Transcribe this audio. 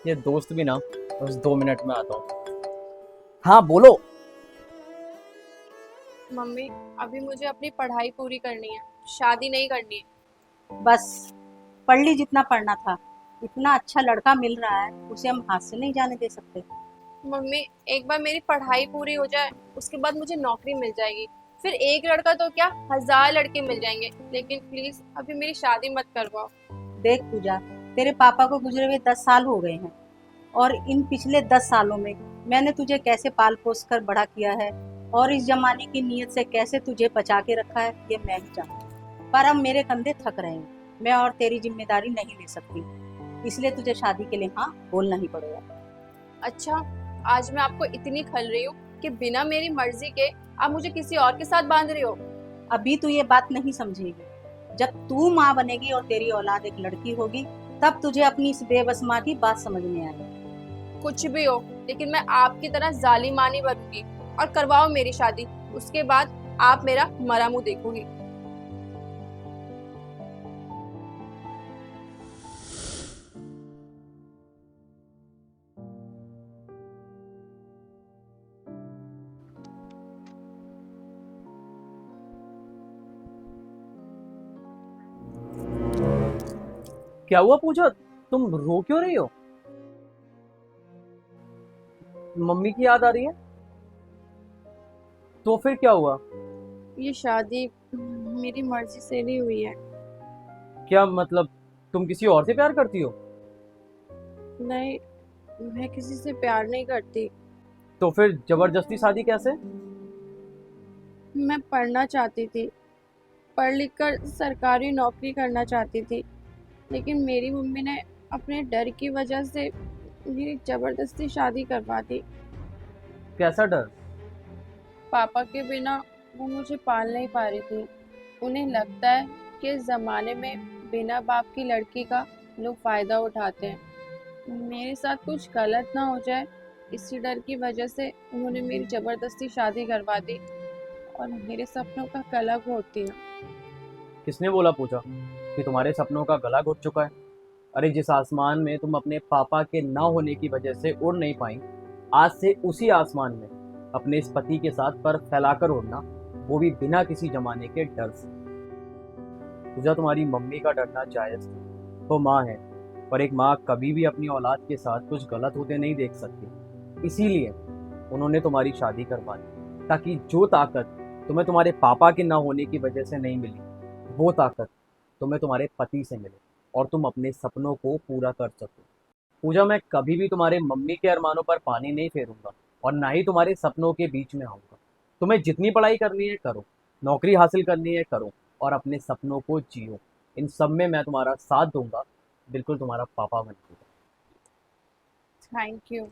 ये दोस्त भी ना बस 2 मिनट में आता हूँ। हाँ बोलो। मम्मी, अभी मुझे अपनी पढ़ाई पूरी करनी है, शादी नहीं करनी है। बस पढ़ ली जितना पढ़ना था। इतना अच्छा लड़का मिल रहा है, उसे हम हाथ से नहीं जाने दे सकते। मम्मी, एक बार मेरी पढ़ाई पूरी हो जाए, उसके बाद मुझे नौकरी मिल जाएगी। फिर एक लड़का तो क्या, 1000 लड़के मिल जाएंगे, लेकिन प्लीज अभी मेरी शादी मत करवाओ। देख पूजा, तेरे पापा को गुजरे हुए 10 साल हो गए हैं, और इन पिछले 10 सालों में मैंने तुझे कैसे पाल पोस कर बड़ा किया है और इस जमाने की नीयत से कैसे तुझे बचा के रखा है, ये मैं ही जानती हूँ। पर अब मेरे कंधे थक रहे हैं, मैं और तेरी जिम्मेदारी नहीं ले सकती, इसलिए तुझे शादी के लिए हाँ बोलना ही पड़ेगा। अच्छा, आज मैं आपको इतनी खल रही हूँ कि बिना मेरी मर्जी के आप मुझे किसी और के साथ बांध रहे हो। अभी तू ये बात नहीं समझेगी। जब तू माँ बनेगी और तेरी औलाद एक लड़की होगी, तब तुझे अपनी इस बेबस माँ की बात समझ में आएगी। कुछ भी हो, लेकिन मैं आपकी तरह जालिमा नहीं बनूंगी। और करवाओ मेरी शादी, उसके बाद आप मेरा मरा मुंह देखोगी। क्या हुआ पूजा, तुम रो क्यों रही हो? मम्मी की याद आ रही है? तो फिर क्या हुआ? ये शादी मेरी मर्जी से नहीं हुई है। क्या मतलब, तुम किसी और से प्यार करती हो? नहीं, मैं किसी से प्यार नहीं करती। तो फिर जबरदस्ती शादी कैसे? मैं पढ़ना चाहती थी, पढ़ लिख कर सरकारी नौकरी करना चाहती थी, लेकिन मेरी मम्मी ने अपने डर की वजह से मेरी जबरदस्ती शादी करवा दी। कैसा डर? पापा के बिना वो मुझे पाल नहीं पा रही थी। उन्हें लगता है कि इस जमाने में बिना बाप की लड़की का लोग फायदा उठाते हैं। मेरे साथ कुछ गलत ना हो जाए, इसी डर की वजह से उन्होंने मेरी जबरदस्ती शादी करवा दी और मेरे सपनों का गला घोट दिया। किसने बोला पूजा कि तुम्हारे सपनों का गला घुट चुका है? अरे जिस आसमान में तुम अपने पापा के ना होने की वजह से उड़ नहीं पाई, आज से उसी आसमान में अपने इस पति के साथ पर फैलाकर उड़ना, वो भी बिना किसी जमाने के डर से। पूजा, तुम्हारी मम्मी का डरना जायज था, वो माँ है, पर एक माँ कभी भी अपनी औलाद के साथ कुछ गलत होते नहीं देख सकती। इसीलिए उन्होंने तुम्हारी शादी करवा दी, ताकि जो ताकत तुम्हें तुम्हारे पापा के ना होने की वजह से नहीं मिली, वो ताकत तुम्हें तुम्हारे पति से मिले और तुम अपने सपनों को पूरा कर सको। पूजा, मैं कभी भी तुम्हारे मम्मी के अरमानों पर पानी नहीं फेरूंगा और ना ही तुम्हारे सपनों के बीच में आऊंगा। तुम्हें जितनी पढ़ाई करनी है करो, नौकरी हासिल करनी है करो, और अपने सपनों को जियो। इन सब में मैं तुम्हारा साथ दूंगा, बिल्कुल तुम्हारा पापा बनूंगा। Thank you.